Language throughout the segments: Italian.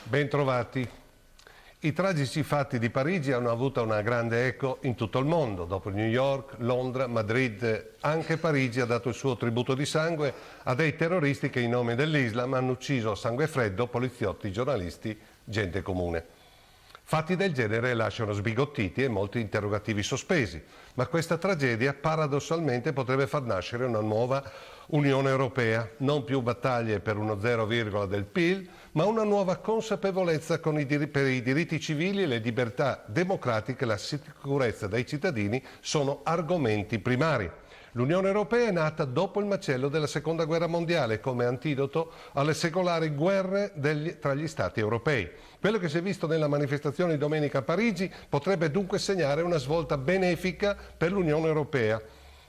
Bentrovati. I tragici fatti di Parigi hanno avuto una grande eco in tutto il mondo. Dopo New York, Londra, Madrid, anche Parigi ha dato il suo tributo di sangue a dei terroristi che in nome dell'Islam hanno ucciso a sangue freddo poliziotti, giornalisti, gente comune. Fatti del genere lasciano sbigottiti e molti interrogativi sospesi, ma questa tragedia paradossalmente potrebbe far nascere una nuova Unione Europea, non più battaglie per uno 0, del PIL, ma una nuova consapevolezza per i diritti civili e le libertà democratiche e la sicurezza dei cittadini sono argomenti primari. L'Unione Europea è nata dopo il macello della Seconda Guerra Mondiale come antidoto alle secolari guerre tra gli Stati europei. Quello che si è visto nella manifestazione di domenica a Parigi potrebbe dunque segnare una svolta benefica per l'Unione Europea.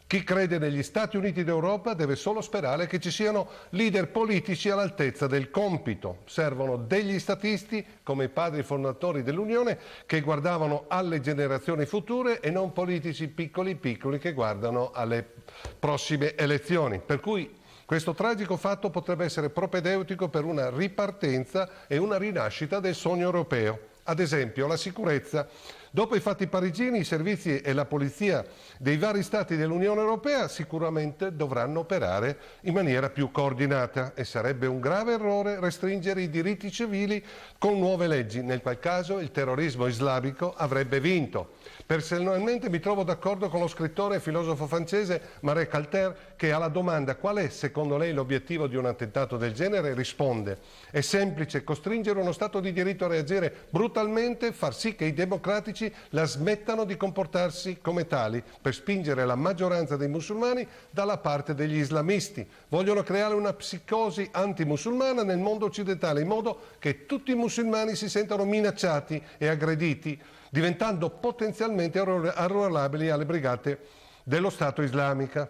Chi crede negli Stati Uniti d'Europa deve solo sperare che ci siano leader politici all'altezza del compito. Servono degli statisti come i padri fondatori dell'Unione che guardavano alle generazioni future e non politici piccoli che guardano alle prossime elezioni. Per cui questo tragico fatto potrebbe essere propedeutico per una ripartenza e una rinascita del sogno europeo. Ad esempio, la sicurezza. Dopo i fatti parigini, i servizi e la polizia dei vari Stati dell'Unione Europea sicuramente dovranno operare in maniera più coordinata e sarebbe un grave errore restringere i diritti civili con nuove leggi, nel qual caso il terrorismo islamico avrebbe vinto. Personalmente mi trovo d'accordo con lo scrittore e filosofo francese Marie Calter che alla domanda qual è secondo lei l'obiettivo di un attentato del genere risponde: è semplice, costringere uno Stato di diritto a reagire brutalmente, far sì che i democratici la smettano di comportarsi come tali per spingere la maggioranza dei musulmani dalla parte degli islamisti. Vogliono creare una psicosi antimusulmana nel mondo occidentale in modo che tutti i musulmani si sentano minacciati e aggrediti, diventando potenzialmente arruolabili alle brigate dello Stato islamica.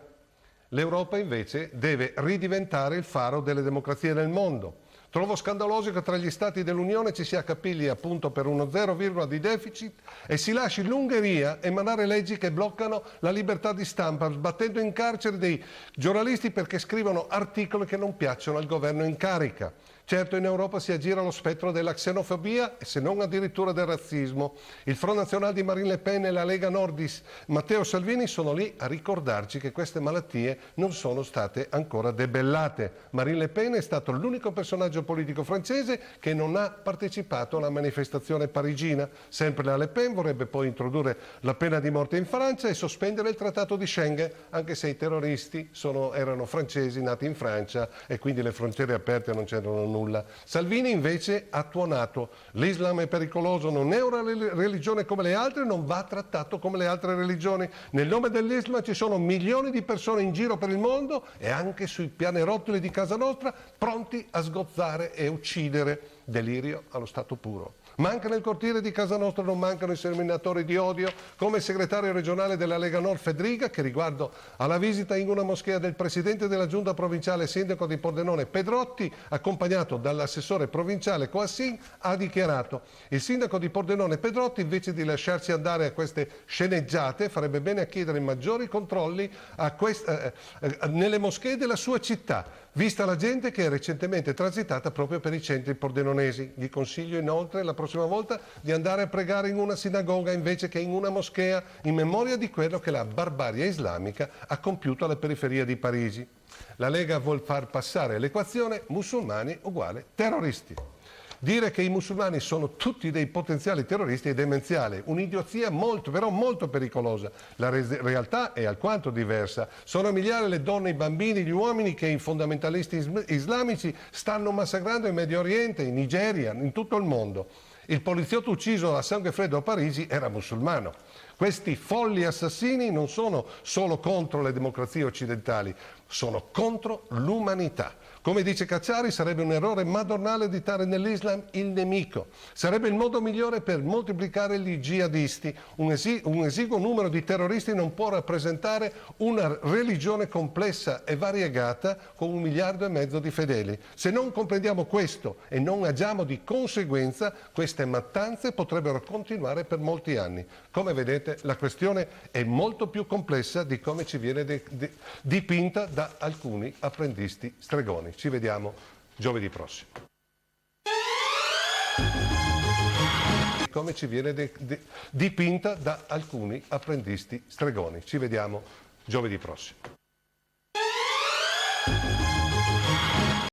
L'Europa invece deve ridiventare il faro delle democrazie nel mondo. Trovo scandaloso che tra gli Stati dell'Unione ci si accapigli appunto per uno 0, di deficit e si lasci l'Ungheria emanare leggi che bloccano la libertà di stampa, sbattendo in carcere dei giornalisti perché scrivono articoli che non piacciono al governo in carica. Certo, in Europa si aggira lo spettro della xenofobia, se non addirittura del razzismo. Il Front National di Marine Le Pen e la Lega Nordis Matteo Salvini sono lì a ricordarci che queste malattie non sono state ancora debellate. Marine Le Pen è stato l'unico personaggio politico francese che non ha partecipato alla manifestazione parigina. Sempre la Le Pen vorrebbe poi introdurre la pena di morte in Francia e sospendere il trattato di Schengen, anche se i terroristi erano francesi nati in Francia e quindi le frontiere aperte non c'erano nulla. Salvini invece ha tuonato: l'Islam è pericoloso, non è una religione come le altre, non va trattato come le altre religioni. Nel nome dell'Islam ci sono milioni di persone in giro per il mondo e anche sui pianerottoli di casa nostra pronti a sgozzare e uccidere. Delirio allo stato puro. Ma anche nel cortile di casa nostra non mancano i seminatori di odio, come il segretario regionale della Lega Nord Fedriga, che riguardo alla visita in una moschea del presidente della giunta provinciale sindaco di Pordenone Pedrotti, accompagnato dall'assessore provinciale Coassin, ha dichiarato: il sindaco di Pordenone Pedrotti, invece di lasciarsi andare a queste sceneggiate, farebbe bene a chiedere maggiori controlli nelle moschee della sua città, vista la gente che è recentemente transitata proprio per i centri pordenonesi. Gli consiglio inoltre la prossima volta di andare a pregare in una sinagoga invece che in una moschea, in memoria di quello che la barbarie islamica ha compiuto alla periferia di Parigi. La Lega vuol far passare l'equazione musulmani uguale terroristi. Dire che i musulmani sono tutti dei potenziali terroristi è demenziale, un'idiozia però molto pericolosa. La realtà è alquanto diversa. Sono migliaia le donne, i bambini, gli uomini che i fondamentalisti islamici stanno massacrando in Medio Oriente, in Nigeria, in tutto il mondo. Il poliziotto ucciso a sangue freddo a Parigi era musulmano. Questi folli assassini non sono solo contro le democrazie occidentali, sono contro l'umanità. Come dice Cacciari, sarebbe un errore madornale ditare nell'Islam il nemico. Sarebbe il modo migliore per moltiplicare gli jihadisti. Un esiguo numero di terroristi non può rappresentare una religione complessa e variegata con 1,5 miliardi di fedeli. Se non comprendiamo questo e non agiamo di conseguenza, queste mattanze potrebbero continuare per molti anni. Come vedete, la questione è molto più complessa di come ci viene dipinta da alcuni apprendisti stregoni. Ci vediamo giovedì prossimo. come ci viene dipinta da alcuni apprendisti stregoni. Ci vediamo giovedì prossimo.